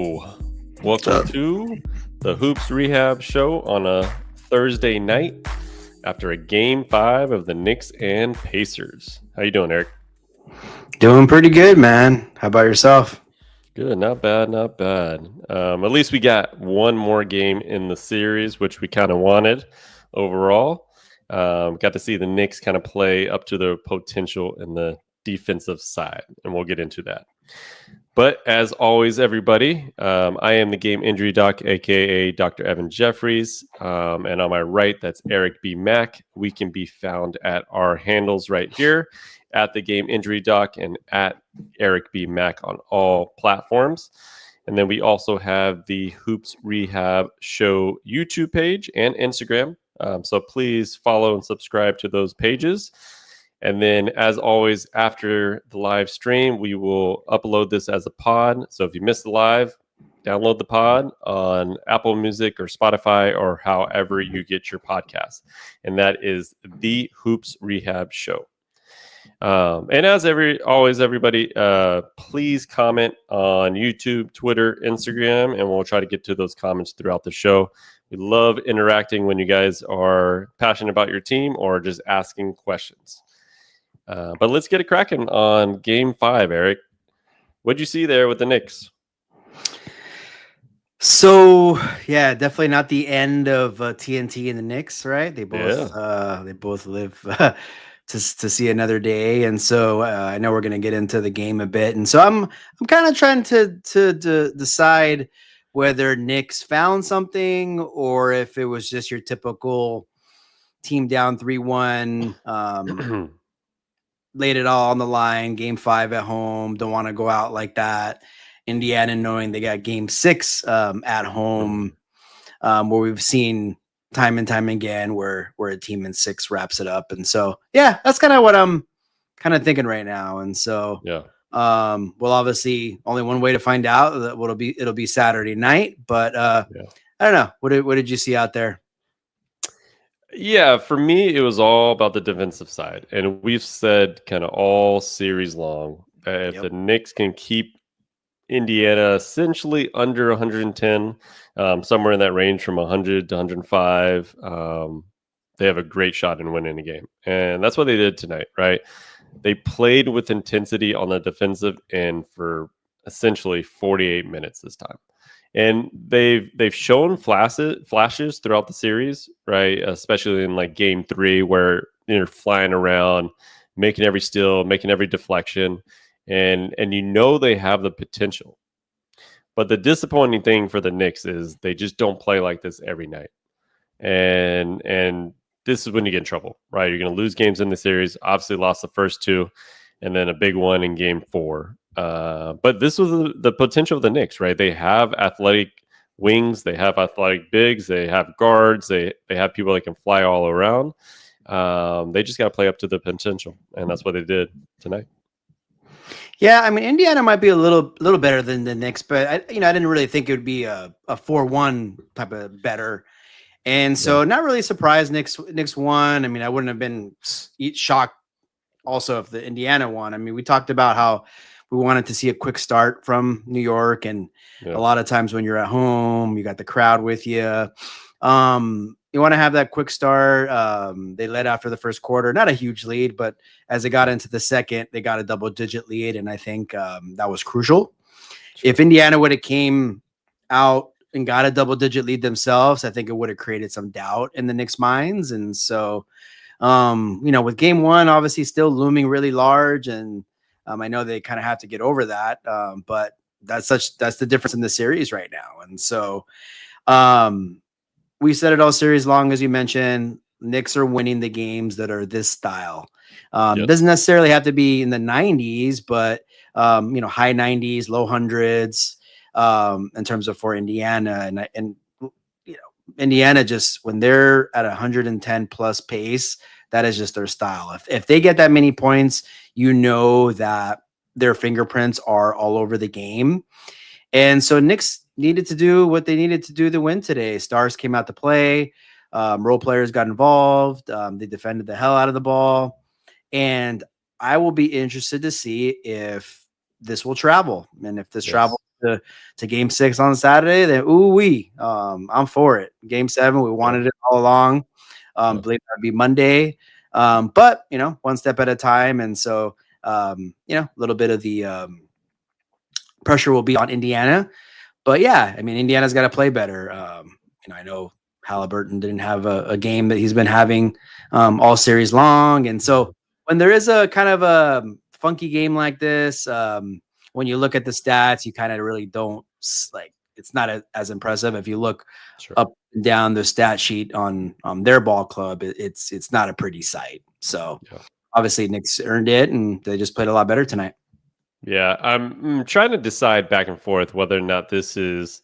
Hello. Welcome to the Hoops Rehab Show on a Thursday night after a Game 5 of the Knicks and Pacers. How you doing, Eric? Doing pretty good, man. How about yourself? Good, not bad, not bad. At least we got one more game in the series, which we kind of wanted overall. Got to see the Knicks kind of play up to their potential in the defensive side, and we'll get into that. But as always, everybody, I am the game injury doc, aka Dr. Evan Jeffries. And on my right, that's Eric B. Mack. We can be found at our handles right here at the game injury doc and at Eric B. Mack on all platforms. And then we also have the Hoops Rehab Show YouTube page and Instagram. So please follow and subscribe to those pages. And then, as always, after the live stream, we will upload this as a pod. So if you missed the live, download the pod on Apple Music or Spotify or however you get your podcast. And that is the Hoops Rehab Show. And as always, everybody, please comment on YouTube, Twitter, Instagram, and we'll try to get to those comments throughout the show. We love interacting when you guys are passionate about your team or just asking questions. But let's get it cracking on Game 5, Eric. What'd you see there with the Knicks? So, yeah, definitely not the end of TNT and the Knicks, right? They both live to see another day, and so I know we're going to get into the game a bit, and so I'm kind of trying to decide whether Knicks found something or if it was just your typical team down 3-1. Laid it all on the line, Game 5 at home, don't want to go out like that. Indiana knowing they got Game 6 at home, where we've seen time and time again where a team in 6 wraps it up. And so, yeah, that's kind of what I'm kind of thinking right now. And so, well, obviously only one way to find out that it'll be Saturday night, but I don't know. What did you see out there? Yeah, for me, it was all about the defensive side. And we've said kind of all series long that if the Knicks can keep Indiana essentially under 110, somewhere in that range from 100 to 105, they have a great shot in winning the game. And that's what they did tonight, right? They played with intensity on the defensive end for essentially 48 minutes this time. And they've shown flashes throughout the series, right? Especially in like Game 3, where you're flying around, making every steal, making every deflection, and you know they have the potential. But the disappointing thing for the Knicks is they just don't play like this every night, and this is when you get in trouble, right? You're going to lose games in the series. Obviously, lost the first 2, and then a big one in Game 4. But this was the potential of the Knicks, right? They have athletic wings, they have athletic bigs, they have guards, they have people that can fly all around. They just got to play up to the potential, and that's what they did tonight. Yeah, I mean, Indiana might be a little better than the Knicks, but I didn't really think it would be a 4-1 type of better. And so not really surprised Knicks won. I mean, I wouldn't have been shocked also if the Indiana won. I mean, we talked about how we wanted to see a quick start from New York, and a lot of times when you're at home, you got the crowd with you. You want to have that quick start. They led after the first quarter, not a huge lead, but as they got into the second, they got a double-digit lead, and I think that was crucial. Sure. If Indiana would have came out and got a double-digit lead themselves, I think it would have created some doubt in the Knicks' minds. And so, with Game 1 obviously still looming really large, and I know they kind of have to get over that, but that's the difference in the series right now. And so we said it all series long, as you mentioned, Knicks are winning the games that are this style. Doesn't necessarily have to be in the 90s, but high 90s, low hundreds in terms of for Indiana. And Indiana, just when they're at 110 plus pace, that is just their style. If they get that many points, you know that their fingerprints are all over the game. And so Knicks needed to do what they needed to do to win today. Stars came out to play. Role players got involved. They defended the hell out of the ball. And I will be interested to see if this will travel and if this travels to Game 6 on Saturday, then I'm for it. Game 7, we wanted it all along. Believe that'd be Monday, but one step at a time, and so a little bit of the pressure will be on Indiana. But yeah, I mean, Indiana's got to play better. I know Haliburton didn't have a game that he's been having all series long. And so when there is a kind of a funky game like this, when you look at the stats, you kind of really don't it's not as impressive. If you look up and down the stat sheet on their ball club, it's not a pretty sight. So obviously Knicks earned it, and they just played a lot better tonight. Yeah, I'm trying to decide back and forth whether or not this is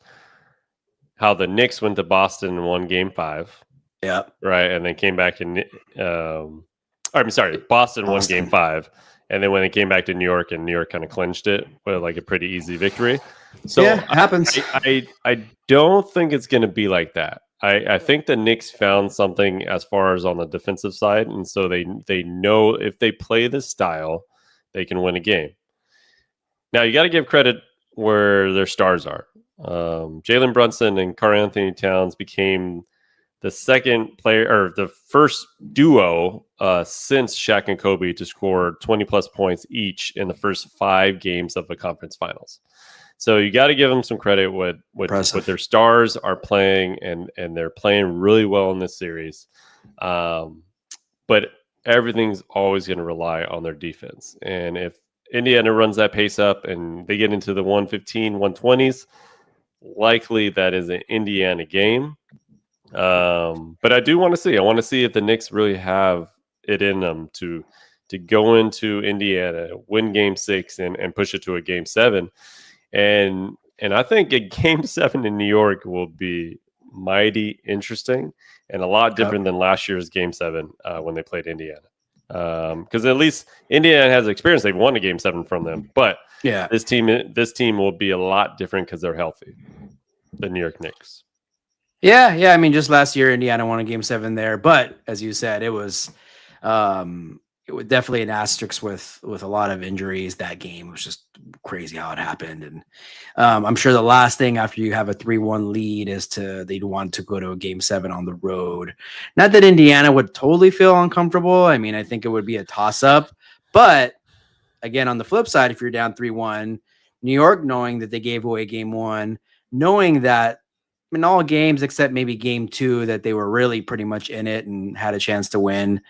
how the Knicks went to Boston and won Game 5. Yeah. Right, and then came back in. I'm sorry, Boston won Game 5, and then when it came back to New York, and New York kind of clinched it with like a pretty easy victory. So yeah, it happens. I don't think it's going to be like that. I think the Knicks found something as far as on the defensive side, and so they know if they play this style, they can win a game. Now you got to give credit where their stars are. Jalen Brunson and Karl-Anthony Towns became the second player or the first duo since Shaq and Kobe to score 20 plus points each in the first 5 games of the conference finals. So you got to give them some credit with their stars are playing, and they're playing really well in this series. But everything's always going to rely on their defense. And if Indiana runs that pace up and they get into the 115, 120s, likely that is an Indiana game. But I do want to see. I want to see if the Knicks really have it in them to go into Indiana, win Game 6, and push it to a Game 7. And I think a Game 7 in New York will be mighty interesting and a lot different than last year's Game 7 when they played Indiana. Because at least Indiana has experience. They've won a Game 7 from them. But this team will be a lot different because they're healthy. The New York Knicks. Yeah. I mean, just last year, Indiana won a Game 7 there. But as you said, it was definitely an asterisk with a lot of injuries. That game was just crazy how it happened. And I'm sure the last thing after you have a 3-1 lead is they'd want to go to a Game 7 on the road. Not that Indiana would totally feel uncomfortable. I mean, I think it would be a toss-up. But again, on the flip side, if you're down 3-1, New York knowing that they gave away Game 1, knowing that in all games except maybe Game 2 that they were really pretty much in it and had a chance to win,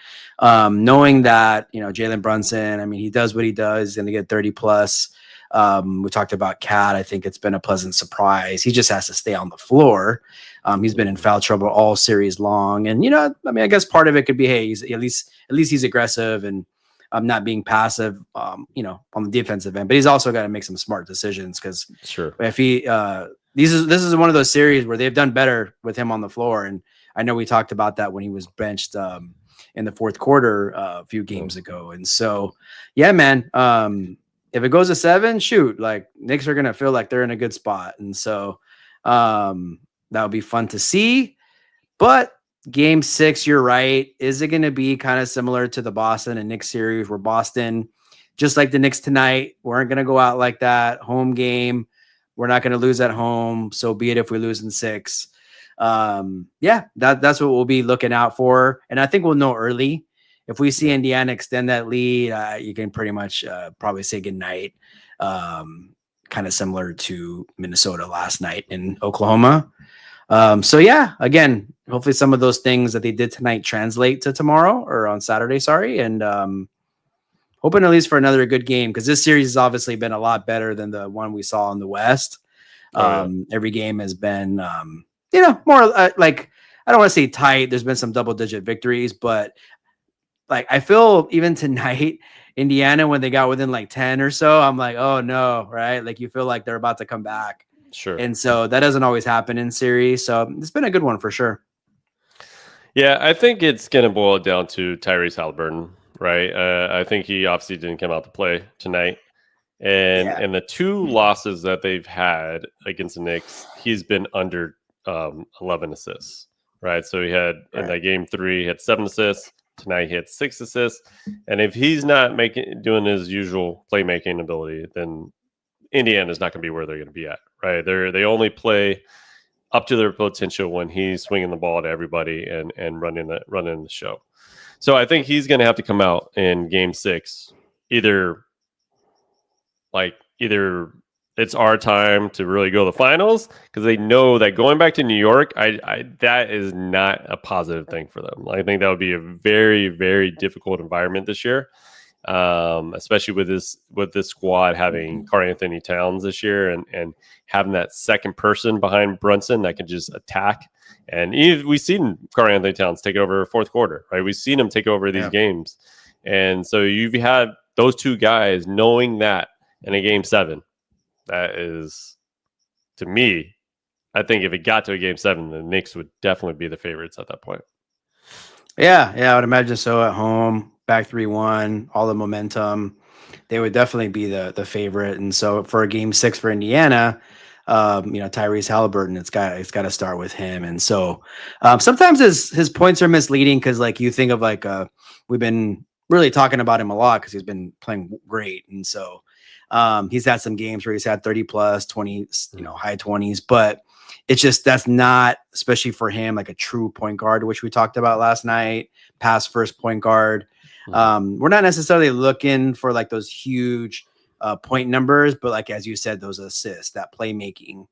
knowing that Jalen Brunson, I mean, he does what he does, he's going to get 30 plus. We talked about Cat. I think it's been a pleasant surprise. He just has to stay on the floor. He's been in foul trouble all series long, and I mean, I guess part of it could be, hey, he's at least he's aggressive and not being passive, on the defensive end. But he's also got to make some smart decisions because if he this is one of those series where they've done better with him on the floor. And I know we talked about that when he was benched in the fourth quarter a few games ago. And so, yeah, man, if it goes to 7, shoot, like Knicks are going to feel like they're in a good spot. And so that would be fun to see. But Game 6, you're right. Is it going to be kind of similar to the Boston and Knicks series where Boston, just like the Knicks tonight, weren't going to go out like that? Home game. We're not going to lose at home. So be it if we lose in 6. That's what we'll be looking out for. And I think we'll know early. If we see Indiana extend that lead, you can pretty much probably say goodnight. Kind of similar to Minnesota last night in Oklahoma. Again, hopefully some of those things that they did tonight translate to tomorrow or on Saturday. And hoping at least for another good game, because this series has obviously been a lot better than the one we saw in the West. Every game has been, more like, I don't want to say tight. There's been some double-digit victories, but like I feel even tonight, Indiana, when they got within like 10 or so, I'm like, oh no, right? Like you feel like they're about to come back. Sure. And so that doesn't always happen in series. So it's been a good one for sure. Yeah, I think it's going to boil down to Tyrese Haliburton. Right. I think he obviously didn't come out to play tonight. And the 2 losses that they've had against the Knicks, he's been under 11 assists. Right. So he had in that Game 3, he had 7 assists. Tonight he had 6 assists. And if he's not doing his usual playmaking ability, then Indiana's not going to be where they're going to be at, right? They only play up to their potential when he's swinging the ball to everybody and running the show. So I think he's going to have to come out in Game 6, either it's our time to really go to the finals, because they know that going back to New York, that is not a positive thing for them. I think that would be a very, very difficult environment this year, especially with this squad having Karl Anthony Towns this year and having that second person behind Brunson that can just attack. And we've seen Karl Anthony Towns take over fourth quarter, right? We've seen him take over these games, and so you've had those two guys knowing that in a Game 7. That is, to me, I think if it got to a Game 7, the Knicks would definitely be the favorites at that point. Yeah, I would imagine so. At home, back 3-1, all the momentum, they would definitely be the favorite. And so for a Game 6 for Indiana, Tyrese Haliburton, it's got to start with him. And so sometimes his points are misleading, because like you think of like we've been really talking about him a lot because he's been playing great, and so he's had some games where he's had 30 plus 20, high 20s, but it's just, that's not, especially for him, like a true point guard, which we talked about last night, pass first point guard. We're not necessarily looking for like those huge point numbers, but like, as you said, those assists, that playmaking.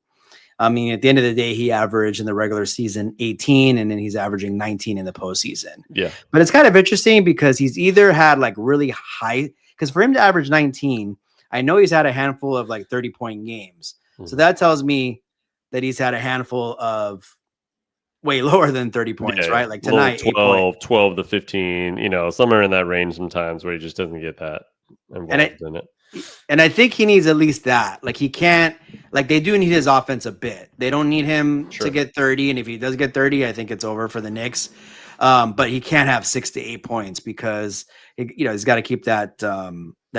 I mean, at the end of the day, he averaged in the regular season 18, and then he's averaging 19 in the postseason. Yeah. But it's kind of interesting because he's either had like really high, because for him to average 19, I know he's had a handful of like 30-point games. So that tells me that he's had a handful of way lower than 30 points, right? Like tonight, 12 to 15, somewhere in that range sometimes, where he just doesn't get that involved in it. And I think he needs at least that. Like he can't, like they do need his offense a bit. They don't need him to get 30. And if he does get 30, I think it's over for the Knicks. But he can't have 6 to 8 points because, he's got to keep that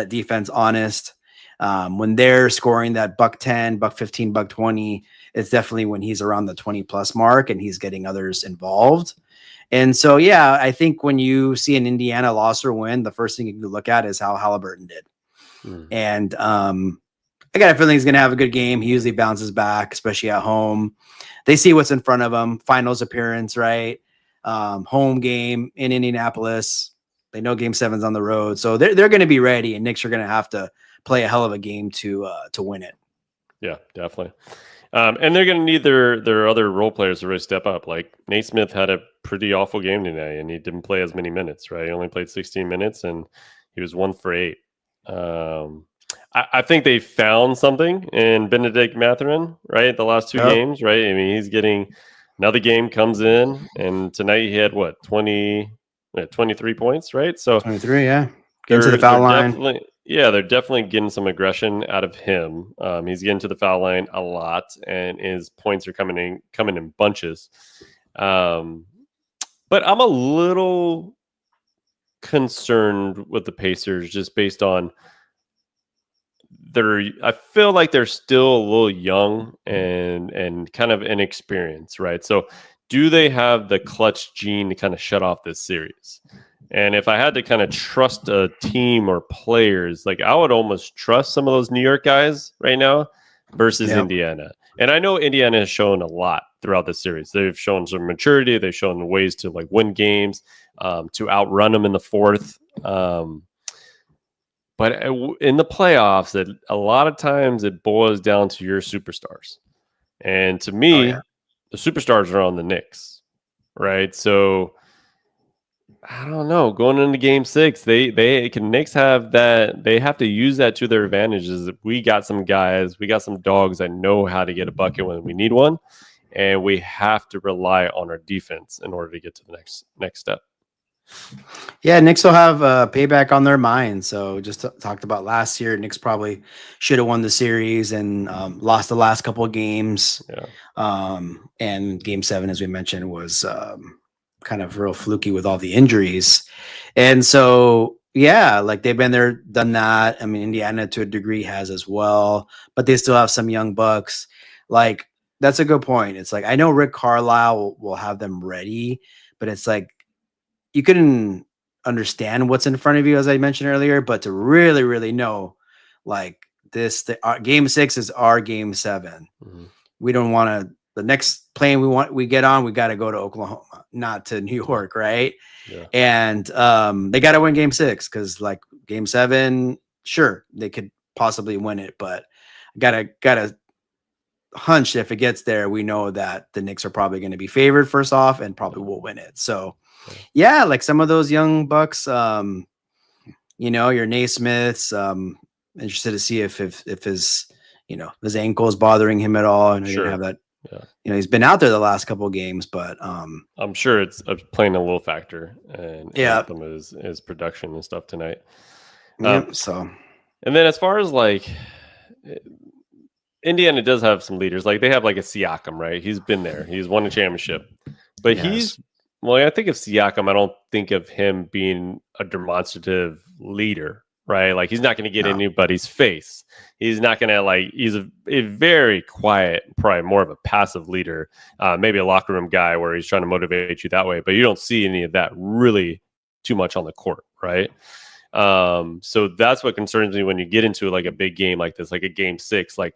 defense honest. When they're scoring that $110, $115, $120, it's definitely when he's around the 20 plus mark and he's getting others involved. And so, yeah, I think when you see an Indiana loss or win, the first thing you can look at is how Haliburton did. And I got a feeling he's going to have a good game. He usually bounces back, especially at home. They see what's in front of him. Finals appearance, right? Home game in Indianapolis. They know Game 7's on the road, so they're going to be ready. And Knicks are going to have to play a hell of a game to win it. Yeah, definitely. And they're going to need their other role players to really step up. Like Nate Smith had a pretty awful game today, and he didn't play as many minutes, right? He only played 16 minutes, and he was 1 for 8. I think they found something in Benedict Mathurin, right? The last 2 games, right? I mean, he's getting another game comes in, and tonight he had 23 points, right? So 23, yeah. Get to the foul line. They're definitely getting some aggression out of him. He's getting to the foul line a lot, and his points are coming in bunches. But I'm a little concerned with the Pacers just based on I feel like they're still a little young and kind of inexperienced, right? So do they have the clutch gene to kind of shut off this series? And if I had to kind of trust a team or players, like I would almost trust some of those New York guys right now versus Indiana. And I know Indiana has shown a lot throughout the series. They've shown some maturity. They've shown ways to like win games, to outrun them in the fourth. But in the playoffs, a lot of times it boils down to your superstars. And to me, the superstars are on the Knicks, right? So I don't know. Going into Game 6, Knicks have that. They have to use that to their advantages. We got some guys, we got some dogs that know how to get a bucket when we need one, and we have to rely on our defense in order to get to the next step. Yeah, Knicks will have payback on their mind. So just talked about last year, Knicks probably should have won the series and lost the last couple of games. And Game 7, as we mentioned, was kind of real fluky with all the injuries. And so, yeah, like they've been there, done that. I mean, Indiana to a degree has as well, but they still have some young bucks. Like, that's a good point. It's like, I know Rick Carlisle will have them ready, but it's like, you couldn't understand what's in front of you, as I mentioned earlier, but to really, really know, like, game 6 is our game 7. Mhm. We don't want to. The next plane we get on, we got to go to Oklahoma, not to New York, right? Yeah. And they got to win game 6 because like game 7, sure they could possibly win it, but gotta hunch if it gets there, we know that the Knicks are probably going to be favored first off and probably will win it. So yeah, like some of those young bucks, your Naismiths, interested to see if his, his ankle is bothering him at all. And he didn't have that, he's been out there the last couple of games, but I'm sure it's playing a little factor and some of his production and stuff tonight. So, and then as far as like Indiana does have some leaders, like they have like a Siakam, right? He's been there, he's won a championship, but I think of Siakam, I don't think of him being a demonstrative leader, right? Like he's not going to get in anybody's face. He's not going to he's a very quiet, probably more of a passive leader, maybe a locker room guy where he's trying to motivate you that way, but you don't see any of that really too much on the court, right? So that's what concerns me when you get into like a big game like this, like a game 6, like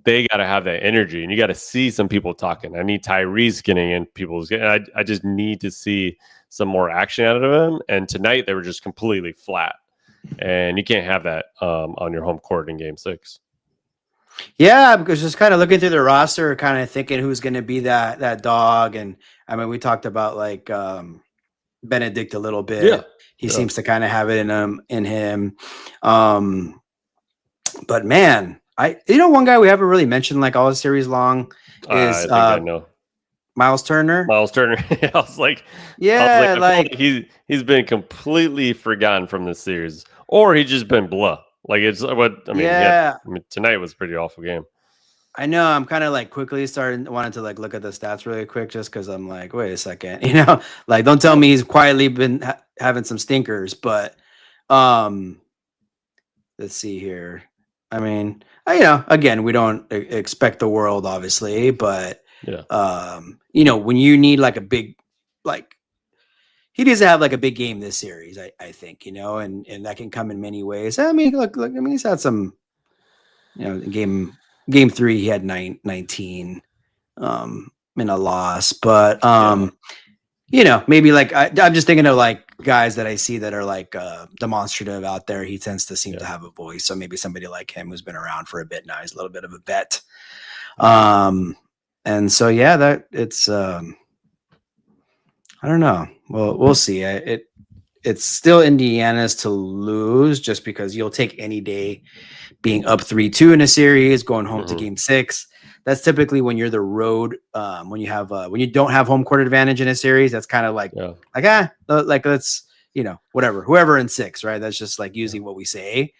they got to have that energy, and you got to see some people talking. I need Tyrese getting in people's. I just need to see some more action out of him. And tonight they were just completely flat, and you can't have that on your home court in Game 6. Yeah, because just kind of looking through the roster, kind of thinking who's going to be that dog. And I mean, we talked about like Benedict a little bit. Yeah, he seems to kind of have it in him. But man. One guy we haven't really mentioned like all series long is I know Miles Turner. I was like, he's been completely forgotten from this series, or he's just been blah. Like it's what I mean. Tonight was a pretty awful game. I know. I'm kind of like quickly wanting to like look at the stats really quick, just because I'm like, wait a second, like don't tell me he's quietly been having some stinkers, but let's see here. I mean, again, we don't expect the world, obviously, but when you need like a big, like he doesn't have like a big game this series, I think, and that can come in many ways. I mean, look, he's had some, game 3, he had 19 in a loss, but maybe like I'm just thinking of like guys that I see that are like demonstrative out there. He tends to seem to have a voice, so maybe somebody like him who's been around for a bit now, he's a little bit of a vet. And so that it's I don't know. Well, we'll see. It's still Indiana's to lose, just because you'll take any day being up 3-2 in a series, going home to game 6. That's typically when you're the road, when you don't have home court advantage in a series. That's kind of like let's whatever, whoever in 6, right? That's just like usually what we say,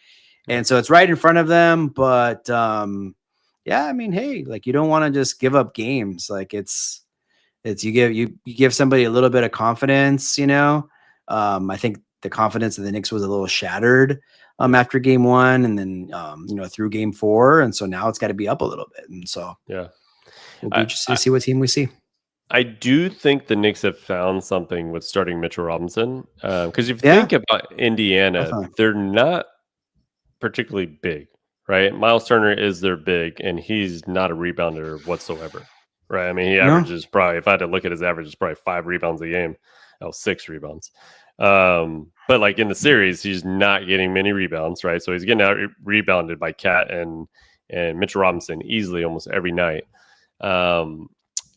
and so it's right in front of them. But I mean, hey, like you don't want to just give up games. Like it's you give somebody a little bit of confidence. I think the confidence of the Knicks was a little shattered after game 1, and then through game 4, and so now it's got to be up a little bit, and so we'll be interested to see what team we see. I do think the Knicks have found something with starting Mitchell Robinson, because if you think about Indiana, they're not particularly big, right? Miles Turner is their big, and he's not a rebounder whatsoever, right? I mean, he averages probably, if I had to look at his average, it's probably 5 rebounds a game. 6 rebounds. But like in the series, he's not getting many rebounds, right? So he's getting out rebounded by Cat and Mitchell Robinson easily almost every night. And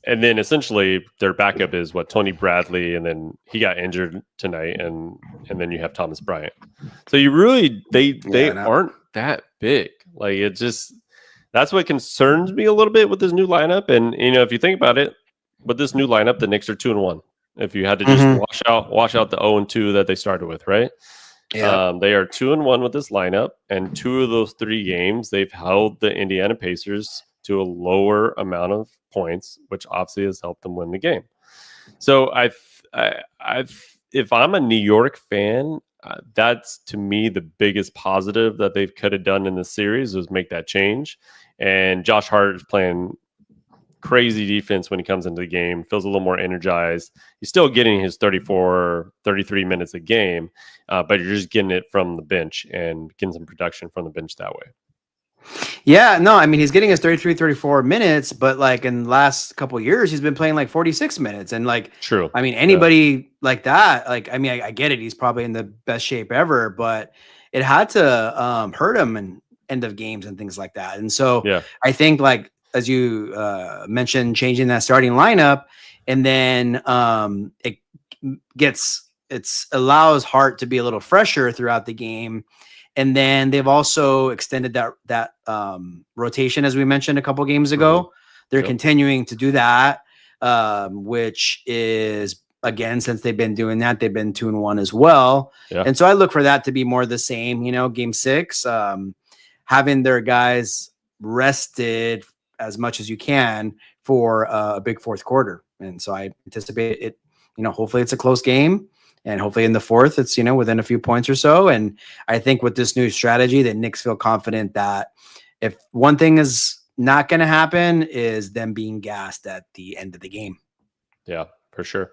then essentially their backup is Tony Bradley, and then he got injured tonight, and then you have Thomas Bryant. So you really they aren't that big. Like it just, that's what concerns me a little bit with this new lineup. And if you think about it, with this new lineup, the Knicks are 2-1. If you had to just wash out the 0-2 that they started with, right? Yeah. They are 2-1 with this lineup, and 2 of those 3 games they've held the Indiana Pacers to a lower amount of points, which obviously has helped them win the game. So if I'm a New York fan, that's to me the biggest positive that they could have done in the series was make that change. And Josh Hart is playing crazy defense when he comes into the game, feels a little more energized. He's still getting his 34, 33 minutes a game, but you're just getting it from the bench and getting some production from the bench that way. Yeah, no, I mean, he's getting his 33, 34 minutes, but like in the last couple of years, he's been playing like 46 minutes. And like, True. I mean, Yeah. anybody like that, like, I mean, I get it. He's probably in the best shape ever, but it had to hurt him in end of games and things like that. And so Yeah. I think, like, as you mentioned, changing that starting lineup, and then it allows Hart to be a little fresher throughout the game. And then they've also extended that rotation, as we mentioned a couple games ago. They're continuing to do that, which is, again, since they've been doing that, they've been 2-1 as well. Yeah. And so I look for that to be more the same, game 6, having their guys rested as much as you can for a big fourth quarter. And so I anticipate it, hopefully it's a close game. And hopefully in the fourth, it's, within a few points or so. And I think with this new strategy, that Knicks feel confident that if one thing is not going to happen, is them being gassed at the end of the game. Yeah, for sure.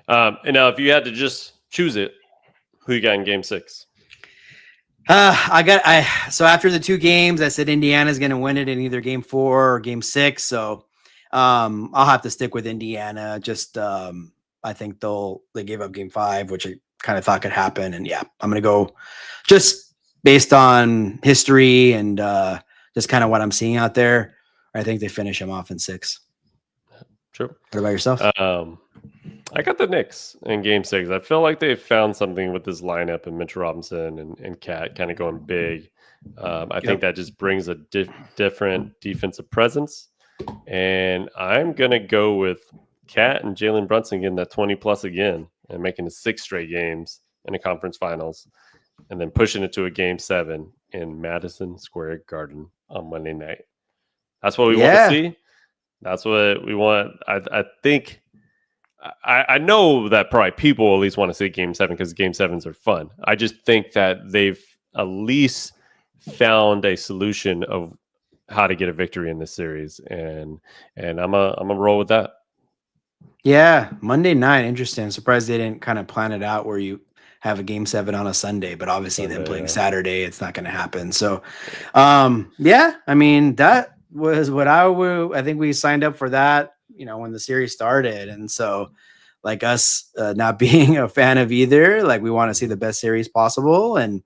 And now if you had to just choose it, who you got in game 6? So after the 2 games, I said Indiana's going to win it in either game 4 or game 6. So I'll have to stick with Indiana. Just I think they gave up game 5, which I kind of thought could happen. And yeah, I'm going to go just based on history and just kind of what I'm seeing out there. I think they finish them off in 6. True. What about yourself? I got the Knicks in game 6. I feel like they found something with this lineup and Mitchell Robinson and Cat kind of going big. I think that just brings a different defensive presence. And I'm going to go with Cat and Jalen Brunson getting that 20-plus again and making it 6 straight games in the conference finals and then pushing it to a game 7 in Madison Square Garden on Monday night. That's what we want to see. That's what we want. I think I know that probably people at least want to see game 7 because game 7s are fun. I just think that they've at least found a solution of how to get a victory in this series, and I'm a roll with that. Yeah, Monday night, interesting. I'm surprised they didn't kind of plan it out where you have a game 7 on a Sunday, but obviously them playing Saturday, it's not going to happen. So, yeah, I mean, that was what I think we signed up for that, when the series started. And so, like, us not being a fan of either, like, we want to see the best series possible. And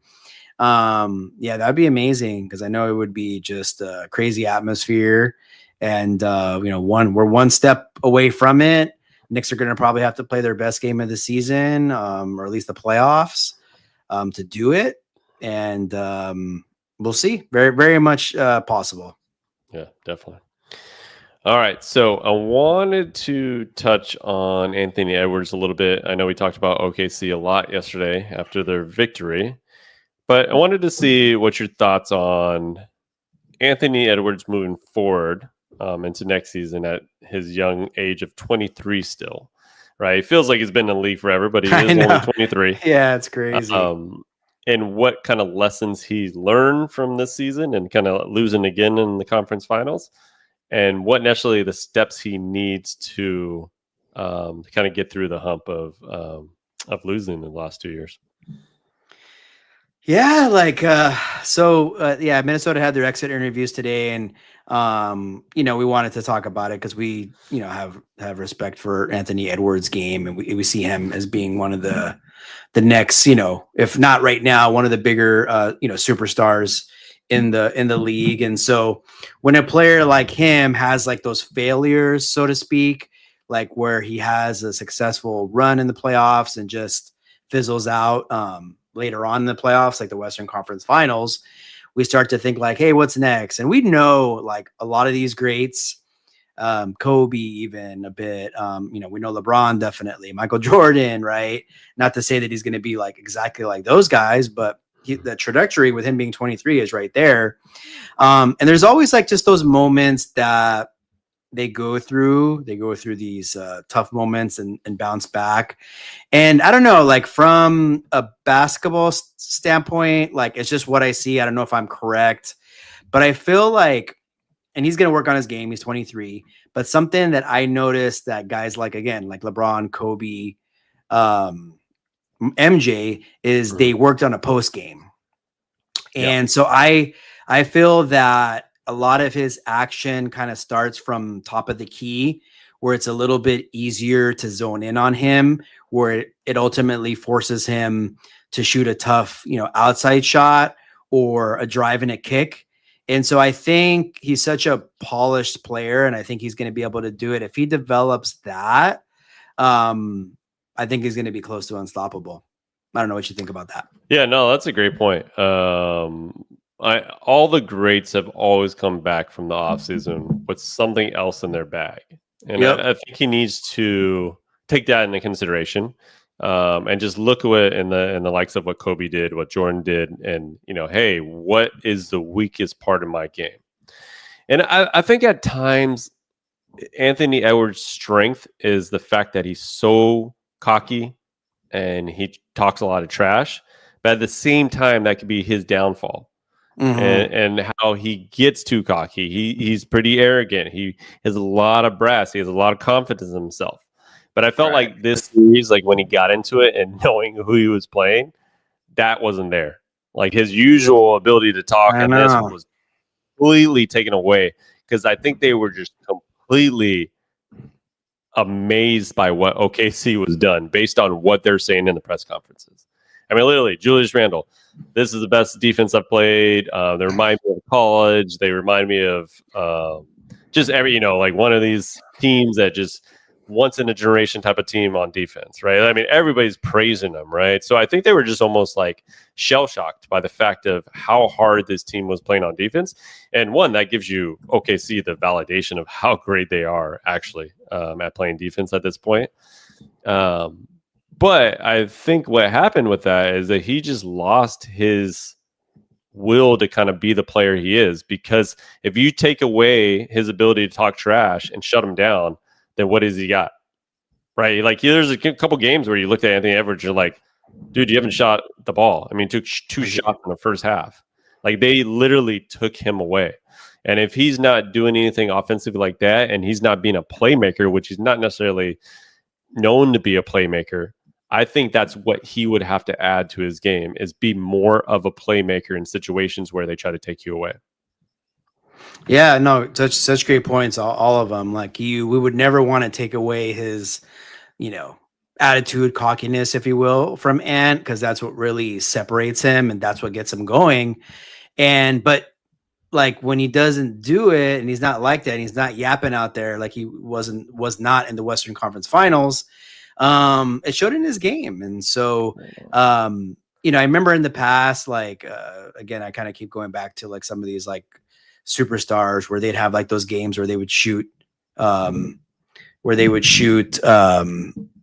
yeah, that'd be amazing because I know it would be just a crazy atmosphere. And we're one step away from it. Knicks are going to probably have to play their best game of the season, or at least the playoffs, to do it. And we'll see. Very, very much possible. Yeah, definitely. All right. So I wanted to touch on Anthony Edwards a little bit. I know we talked about OKC a lot yesterday after their victory, but I wanted to see what your thoughts on Anthony Edwards moving forward into next season at his young age of 23 still, right? It feels like he's been in the league forever, but he is only 23. Yeah, it's crazy. And what kind of lessons he learned from this season and kind of losing again in the conference finals, and what naturally the steps he needs to kind of get through the hump of losing in the last 2 years. Yeah, yeah, Minnesota had their exit interviews today, and we wanted to talk about it because we, have respect for Anthony Edwards' game, and we see him as being one of the next, if not right now, one of the bigger, superstars in the league. And so when a player like him has like those failures, so to speak, like where he has a successful run in the playoffs and just fizzles out later on in the playoffs, like the Western Conference Finals, we start to think like, hey, what's next? And we know like a lot of these greats, Kobe even a bit, we know LeBron definitely, Michael Jordan, right? Not to say that he's going to be like exactly like those guys, but the trajectory with him being 23 is right there. And there's always like just those moments that they go through these tough moments and bounce back. And I don't know, like from a basketball standpoint, like it's just what I see. I don't know if I'm correct, but I feel like, and he's going to work on his game. He's 23, but something that I noticed that guys like, again, like LeBron, Kobe, MJ is they worked on a post game. And so I feel that a lot of his action kind of starts from top of the key, where it's a little bit easier to zone in on him, where it ultimately forces him to shoot a tough, outside shot or a drive and a kick. And so I think he's such a polished player, and I think he's going to be able to do it. If he develops that, I think he's going to be close to unstoppable. I don't know what you think about that. Yeah, no, that's a great point. All the greats have always come back from the offseason with something else in their bag. And I think he needs to take that into consideration, and just look at it in the likes of what Kobe did, what Jordan did, and hey, what is the weakest part of my game? And I think at times Anthony Edwards' strength is the fact that he's so cocky and he talks a lot of trash, but at the same time, that could be his downfall. And how he gets too cocky. He's pretty arrogant. He has a lot of brass. He has a lot of confidence in himself. But I felt like this series, like when he got into it and knowing who he was playing, that wasn't there. Like his usual ability to talk and this was completely taken away, because I think they were just completely amazed by what OKC was done based on what they're saying in the press conferences. I mean, literally, Julius Randle, this is the best defense I've played. They remind me of college. They remind me of just every, like one of these teams that just once in a generation type of team on defense, right? I mean, everybody's praising them, right? So I think they were just almost like shell shocked by the fact of how hard this team was playing on defense. And one, that gives you OKC the validation of how great they are actually at playing defense at this point. But I think what happened with that is that he just lost his will to kind of be the player he is, because if you take away his ability to talk trash and shut him down, then what has he got? Right? Like there's a couple games where you looked at Anthony Edwards, you're like, dude, you haven't shot the ball. I mean, took 2 shots in the first half. Like they literally took him away. And if he's not doing anything offensively like that, and he's not being a playmaker, which he's not necessarily known to be a playmaker, I think that's what he would have to add to his game, is be more of a playmaker in situations where they try to take you away. Yeah, no, such great points, all of them. Like we would never want to take away his, attitude, cockiness, if you will, from Ant, because that's what really separates him and that's what gets him going. But like when he doesn't do it and he's not like that, and he's not yapping out there like he was not in the Western Conference Finals, it showed in his game. And so I remember in the past, like again, I kind of keep going back to like some of these like superstars where they'd have like those games where they would shoot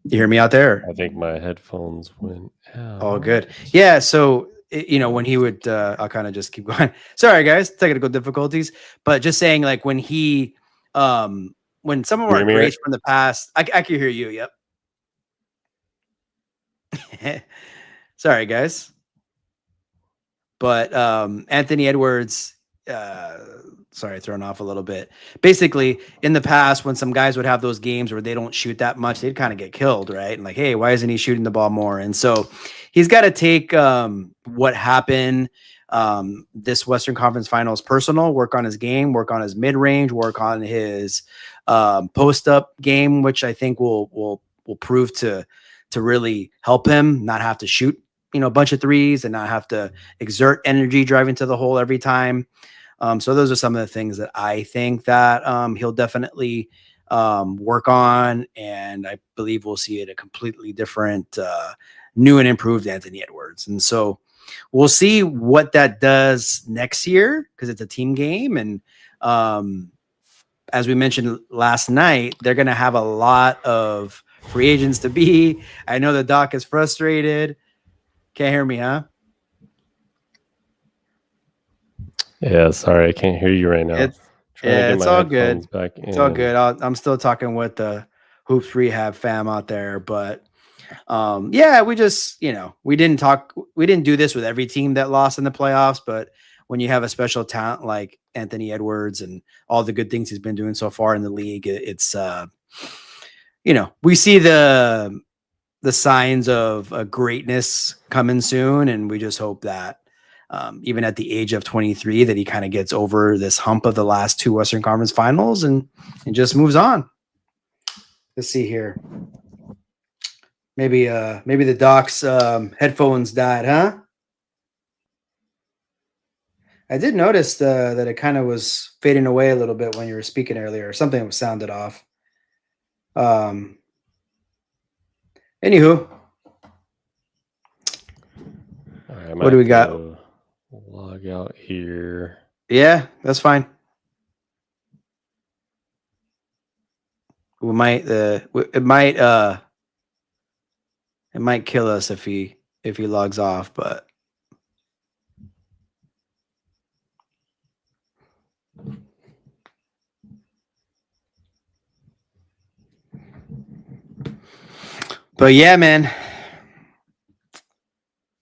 you hear me out there? I think my headphones went out. Oh, good. Yeah. So, when he would, I'll kind of just keep going. Sorry, guys, technical difficulties, but just saying like when he, when some of our greats from the past, I can hear you. Yep. Sorry, guys. But Anthony Edwards, sorry, thrown off a little bit. Basically, in the past, when some guys would have those games where they don't shoot that much, they'd kind of get killed, right? And like, hey, why isn't he shooting the ball more? And so he's got to take what happened this Western Conference Finals personal, work on his game, work on his mid-range, work on his post-up game, which I think will prove to really help him not have to shoot a bunch of threes and not have to exert energy driving to the hole every time. So those are some of the things that I think that he'll definitely work on, and I believe we'll see it a completely different, new and improved Anthony Edwards. And so we'll see what that does next year, because it's a team game. And as we mentioned last night, they're going to have a lot of free agents to be. I know the doc is frustrated. Can't hear me, huh? Yeah, sorry, I can't hear you right now. It's all good. It's all good. I'm still talking with the Hoops Rehab fam out there, but we just, we didn't do this with every team that lost in the playoffs, but when you have a special talent like Anthony Edwards and all the good things he's been doing so far in the league, it's we see the signs of greatness coming soon, and we just hope that even at the age of 23, that he kind of gets over this hump of the last 2 Western Conference Finals and just moves on. Let's see here. Maybe the Doc's headphones died, huh? I did notice that it kind of was fading away a little bit when you were speaking earlier. Something was sounded off. Anywho, what do we got? Log out here. Yeah, that's fine. We might it might kill us if he logs off, but yeah, man.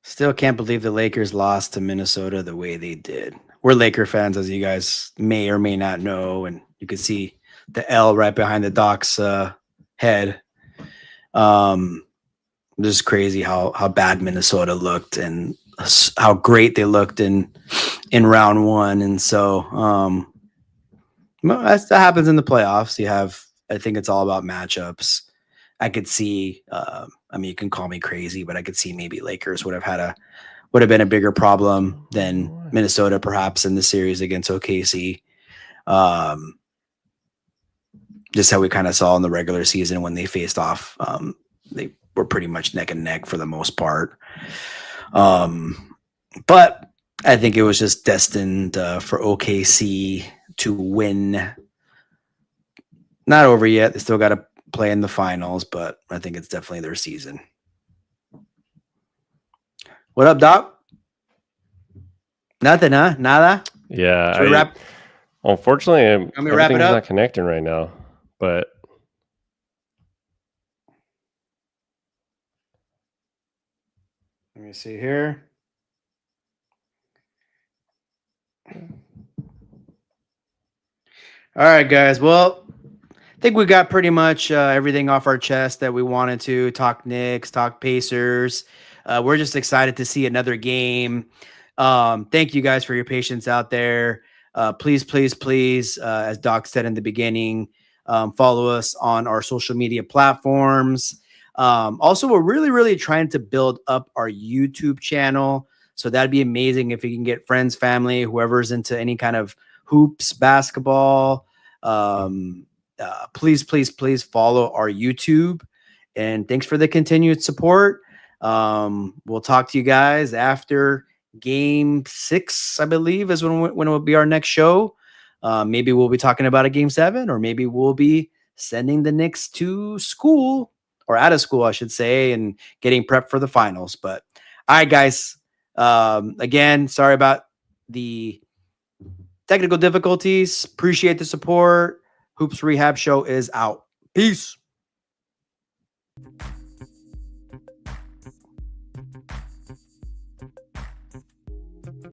Still can't believe the Lakers lost to Minnesota the way they did. We're Laker fans, as you guys may or may not know, and you can see the L right behind the Doc's head. Just crazy how bad Minnesota looked and how great they looked in round 1. And so that happens in the playoffs. I think it's all about matchups. I could see, I mean, you can call me crazy, but I could see maybe Lakers would have been a bigger problem than Minnesota, perhaps, in the series against OKC. Just how we kind of saw in the regular season when they faced off, they were pretty much neck and neck for the most part. But I think it was just destined for OKC to win. Not over yet. They still got to play in the finals, but I think it's definitely their season. What up, Doc? Nothing, huh? Nada? Yeah. Unfortunately, everything's not connecting right now, but let me see here. All right, guys. Well, I think we got pretty much everything off our chest that we wanted to talk. Knicks, talk Pacers. We're just excited to see another game. Thank you guys for your patience out there. Please, as Doc said in the beginning, follow us on our social media platforms. Also, we're really trying to build up our YouTube channel. So that'd be amazing if you can get friends, family, whoever's into any kind of hoops, basketball. Please follow our YouTube. And thanks for the continued support. We'll talk to you guys after Game 6, I believe, is when it will be our next show. Maybe we'll be talking about a Game 7, or maybe we'll be sending the Knicks to school, or out of school, I should say, and getting prepped for the finals. But all right, guys. Again, sorry about the technical difficulties. Appreciate the support. Hoops Rehab Show is out. Peace.